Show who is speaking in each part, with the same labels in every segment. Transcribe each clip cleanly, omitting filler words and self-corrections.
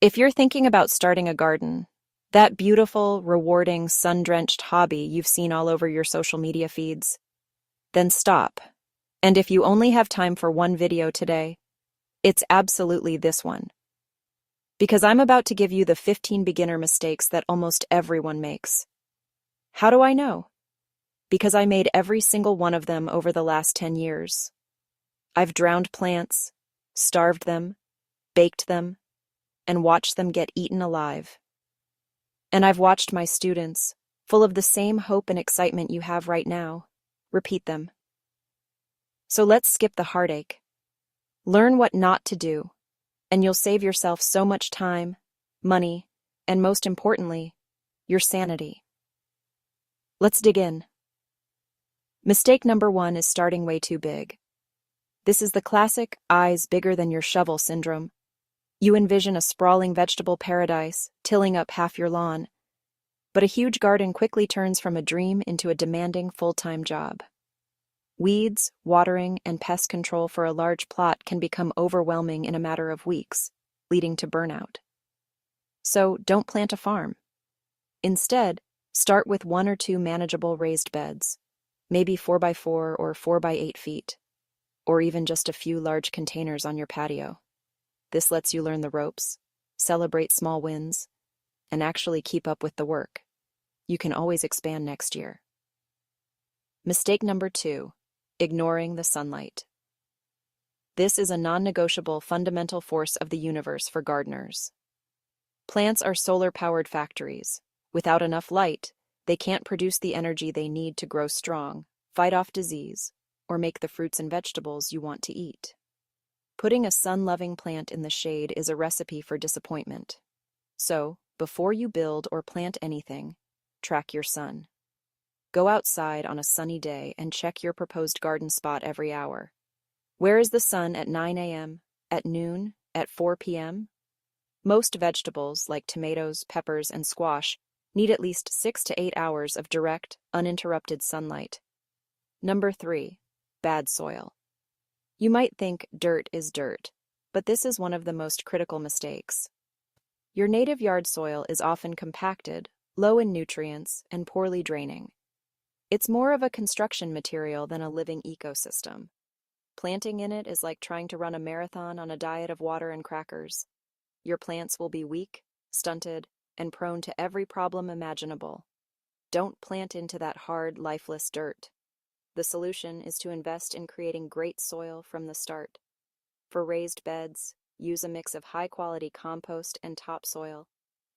Speaker 1: If you're thinking about starting a garden, that beautiful, rewarding, sun-drenched hobby you've seen all over your social media feeds, then stop. And if you only have time for one video today, it's absolutely this one. Because I'm about to give you the 15 beginner mistakes that almost everyone makes. How do I know? Because I made every single one of them over the last 10 years. I've drowned plants, starved them, baked them, and watched them get eaten alive. And I've watched my students, full of the same hope and excitement you have right now, repeat them. So let's skip the heartache. Learn what not to do, and you'll save yourself so much time, money, and most importantly, your sanity. Let's dig in. Mistake number 1 is starting way too big. This is the classic eyes bigger than your shovel syndrome. You envision a sprawling vegetable paradise, tilling up half your lawn. But a huge garden quickly turns from a dream into a demanding full-time job. Weeds, watering, and pest control for a large plot can become overwhelming in a matter of weeks, leading to burnout. So don't plant a farm. Instead, start with 1 or 2 manageable raised beds, maybe 4x4 or 4x8 feet, or even just a few large containers on your patio. This lets you learn the ropes, celebrate small wins, and actually keep up with the work. You can always expand next year. Mistake number 2, ignoring the sunlight. This is a non-negotiable fundamental force of the universe for gardeners. Plants are solar-powered factories. Without enough light, they can't produce the energy they need to grow strong, fight off disease, or make the fruits and vegetables you want to eat. Putting a sun-loving plant in the shade is a recipe for disappointment. So, before you build or plant anything, track your sun. Go outside on a sunny day and check your proposed garden spot every hour. Where is the sun at 9 a.m., at noon, at 4 p.m.? Most vegetables, like tomatoes, peppers, and squash, need at least 6 to 8 hours of direct, uninterrupted sunlight. Number 3, bad soil. You might think dirt is dirt, but this is one of the most critical mistakes. Your native yard soil is often compacted, low in nutrients, and poorly draining. It's more of a construction material than a living ecosystem. Planting in it is like trying to run a marathon on a diet of water and crackers. Your plants will be weak, stunted, and prone to every problem imaginable. Don't plant into that hard, lifeless dirt. The solution is to invest in creating great soil from the start. For raised beds, use a mix of high-quality compost and topsoil.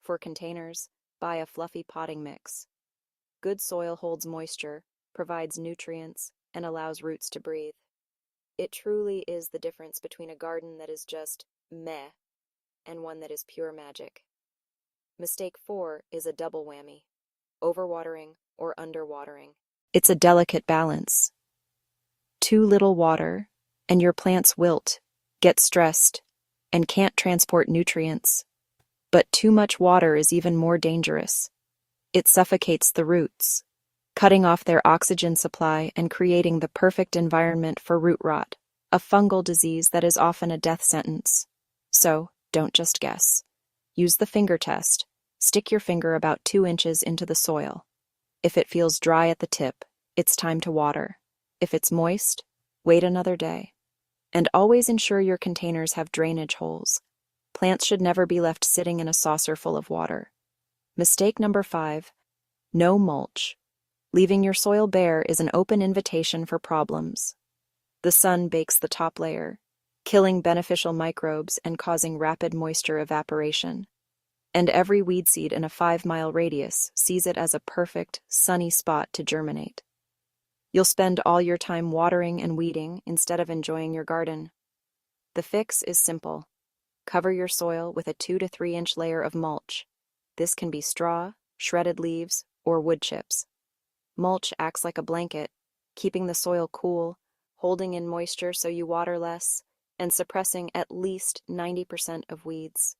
Speaker 1: For containers, buy a fluffy potting mix. Good soil holds moisture, provides nutrients, and allows roots to breathe. It truly is the difference between a garden that is just meh and one that is pure magic. Mistake 4 is a double whammy: overwatering or underwatering. It's a delicate balance. Too little water, and your plants wilt, get stressed, and can't transport nutrients. But too much water is even more dangerous. It suffocates the roots, cutting off their oxygen supply and creating the perfect environment for root rot, a fungal disease that is often a death sentence. So, don't just guess. Use the finger test. Stick your finger about 2 inches into the soil. If it feels dry at the tip, it's time to water. If it's moist, wait another day. And always ensure your containers have drainage holes. Plants should never be left sitting in a saucer full of water. Mistake number 5, no mulch. Leaving your soil bare is an open invitation for problems. The sun bakes the top layer, killing beneficial microbes and causing rapid moisture evaporation. And every weed seed in a 5-mile radius sees it as a perfect, sunny spot to germinate. You'll spend all your time watering and weeding instead of enjoying your garden. The fix is simple. Cover your soil with a 2 to 3 inch layer of mulch. This can be straw, shredded leaves, or wood chips. Mulch acts like a blanket, keeping the soil cool, holding in moisture so you water less, and suppressing at least 90% of weeds.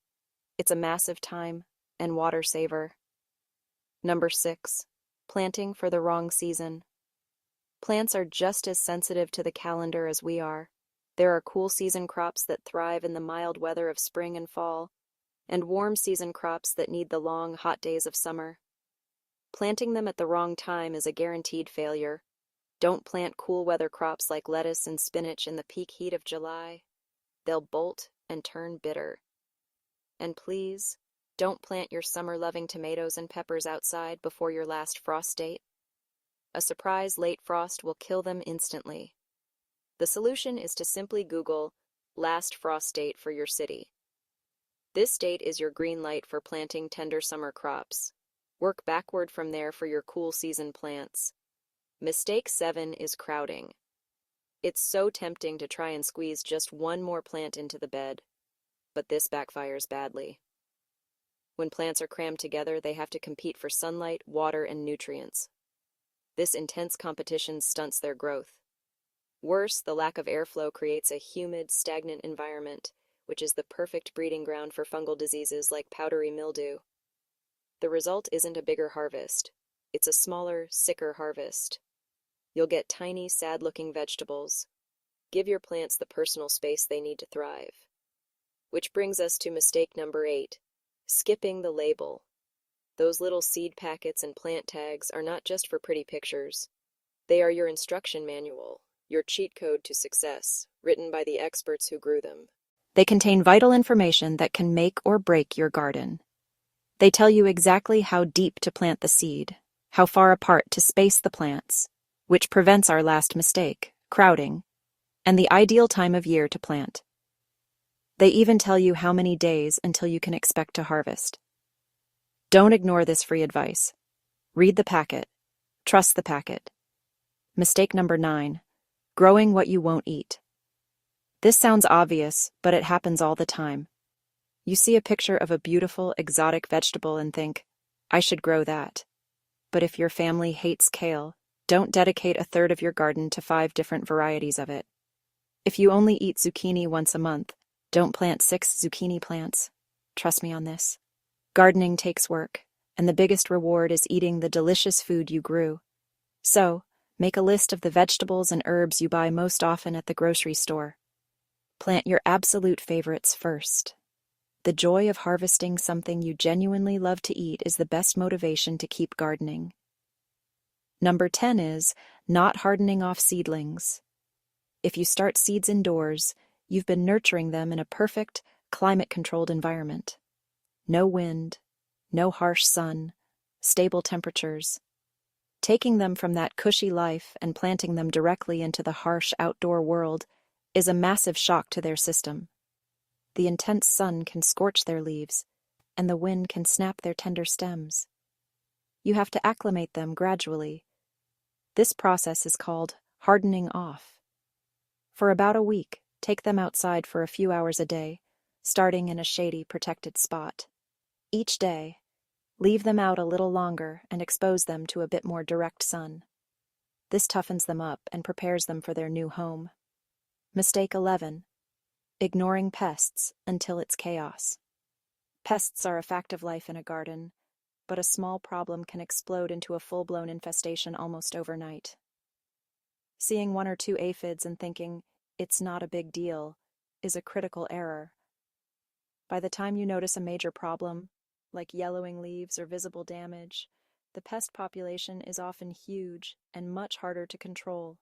Speaker 1: It's a massive time and water saver. Number 6, planting for the wrong season. Plants are just as sensitive to the calendar as we are. There are cool season crops that thrive in the mild weather of spring and fall, and warm season crops that need the long, hot days of summer. Planting them at the wrong time is a guaranteed failure. Don't plant cool weather crops like lettuce and spinach in the peak heat of July. They'll bolt and turn bitter. And please, don't plant your summer-loving tomatoes and peppers outside before your last frost date. A surprise late frost will kill them instantly. The solution is to simply Google last frost date for your city. This date is your green light for planting tender summer crops. Work backward from there for your cool season plants. Mistake 7 is crowding. It's so tempting to try and squeeze just one more plant into the bed, but this backfires badly. When plants are crammed together, they have to compete for sunlight, water, and nutrients. This intense competition stunts their growth. Worse, the lack of airflow creates a humid, stagnant environment, which is the perfect breeding ground for fungal diseases like powdery mildew. The result isn't a bigger harvest. It's a smaller, sicker harvest. You'll get tiny, sad-looking vegetables. Give your plants the personal space they need to thrive. Which brings us to mistake number 8, skipping the label. Those little seed packets and plant tags are not just for pretty pictures. They are your instruction manual, your cheat code to success, written by the experts who grew them. They contain vital information that can make or break your garden. They tell you exactly how deep to plant the seed, how far apart to space the plants, which prevents our last mistake, crowding, and the ideal time of year to plant. They even tell you how many days until you can expect to harvest. Don't ignore this free advice. Read the packet. Trust the packet. Mistake number 9, growing what you won't eat. This sounds obvious, but it happens all the time. You see a picture of a beautiful, exotic vegetable and think, I should grow that. But if your family hates kale, don't dedicate a third of your garden to 5 different varieties of it. If you only eat zucchini once a month, don't plant 6 zucchini plants. Trust me on this. Gardening takes work, and the biggest reward is eating the delicious food you grew. So, make a list of the vegetables and herbs you buy most often at the grocery store. Plant your absolute favorites first. The joy of harvesting something you genuinely love to eat is the best motivation to keep gardening. Number 10 is not hardening off seedlings. If you start seeds indoors, you've been nurturing them in a perfect, climate-controlled environment. No wind, no harsh sun, stable temperatures. Taking them from that cushy life and planting them directly into the harsh outdoor world is a massive shock to their system. The intense sun can scorch their leaves, and the wind can snap their tender stems. You have to acclimate them gradually. This process is called hardening off. For about a week, take them outside for a few hours a day, starting in a shady, protected spot. Each day, leave them out a little longer and expose them to a bit more direct sun. This toughens them up and prepares them for their new home. Mistake 11. Ignoring pests until it's chaos. Pests are a fact of life in a garden, but a small problem can explode into a full-blown infestation almost overnight. Seeing 1 or 2 aphids and thinking, it's not a big deal, is a critical error. By the time you notice a major problem, like yellowing leaves or visible damage, the pest population is often huge and much harder to control.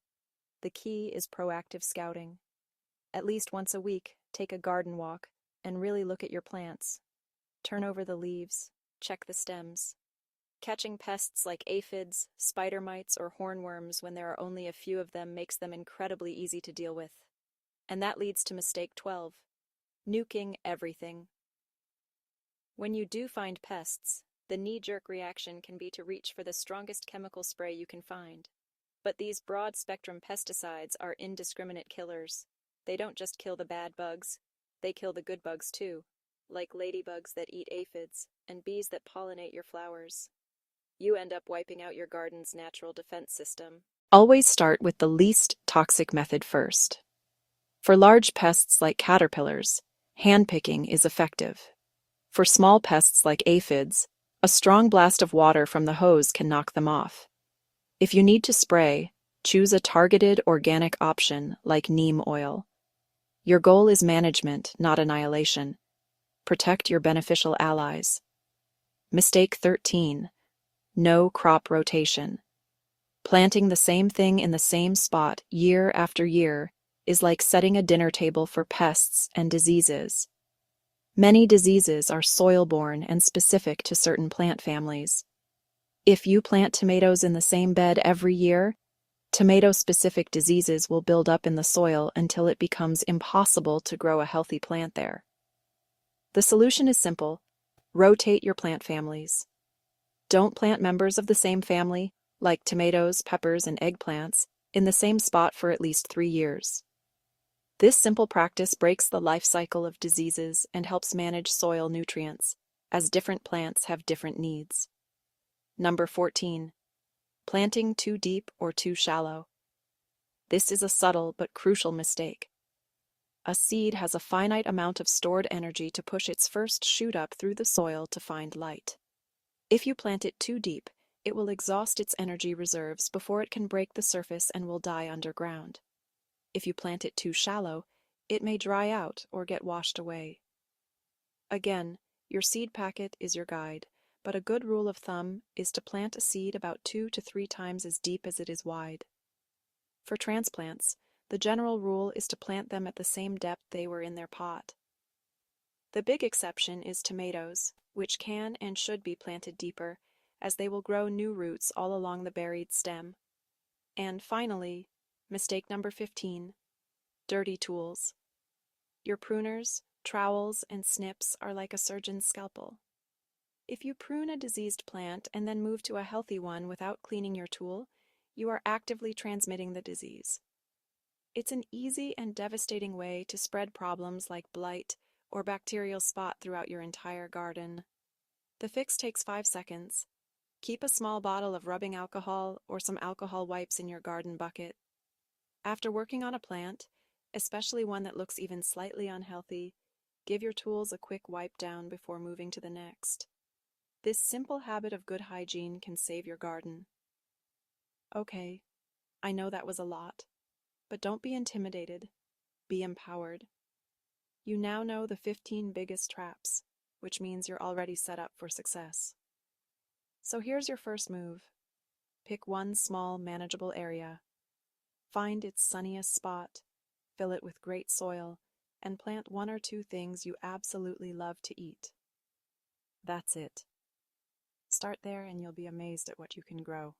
Speaker 1: The key is proactive scouting. At least once a week, take a garden walk and really look at your plants. Turn over the leaves, check the stems. Catching pests like aphids, spider mites, or hornworms when there are only a few of them makes them incredibly easy to deal with. And that leads to mistake 12, nuking everything. When you do find pests, the knee-jerk reaction can be to reach for the strongest chemical spray you can find. But these broad-spectrum pesticides are indiscriminate killers. They don't just kill the bad bugs, they kill the good bugs too, like ladybugs that eat aphids and bees that pollinate your flowers. You end up wiping out your garden's natural defense system. Always start with the least toxic method first. For large pests like caterpillars, hand-picking is effective. For small pests like aphids, a strong blast of water from the hose can knock them off. If you need to spray, choose a targeted organic option like neem oil. Your goal is management, not annihilation. Protect your beneficial allies. Mistake 13. No crop rotation. Planting the same thing in the same spot year after year is like setting a dinner table for pests and diseases. Many diseases are soil-borne and specific to certain plant families. If you plant tomatoes in the same bed every year, tomato-specific diseases will build up in the soil until it becomes impossible to grow a healthy plant there. The solution is simple. Rotate your plant families. Don't plant members of the same family, like tomatoes, peppers, and eggplants, in the same spot for at least 3 years. This simple practice breaks the life cycle of diseases and helps manage soil nutrients, as different plants have different needs. Number 14. Planting too deep or too shallow. This is a subtle but crucial mistake. A seed has a finite amount of stored energy to push its first shoot up through the soil to find light. If you plant it too deep, it will exhaust its energy reserves before it can break the surface and will die underground. If you plant it too shallow, it may dry out or get washed away. Again, your seed packet is your guide, but a good rule of thumb is to plant a seed about 2 to 3 times as deep as it is wide. For transplants, the general rule is to plant them at the same depth they were in their pot. The big exception is tomatoes, which can and should be planted deeper, as they will grow new roots all along the buried stem. And finally, mistake number 15, dirty tools. Your pruners, trowels, and snips are like a surgeon's scalpel. If you prune a diseased plant and then move to a healthy one without cleaning your tool, you are actively transmitting the disease. It's an easy and devastating way to spread problems like blight or bacterial spot throughout your entire garden. The fix takes 5 seconds. Keep a small bottle of rubbing alcohol or some alcohol wipes in your garden bucket. After working on a plant, especially one that looks even slightly unhealthy, give your tools a quick wipe down before moving to the next. This simple habit of good hygiene can save your garden. Okay, I know that was a lot, but don't be intimidated. Be empowered. You now know the 15 biggest traps, which means you're already set up for success. So here's your first move. Pick one small, manageable area. Find its sunniest spot, fill it with great soil, and plant 1 or 2 things you absolutely love to eat. That's it. Start there and you'll be amazed at what you can grow.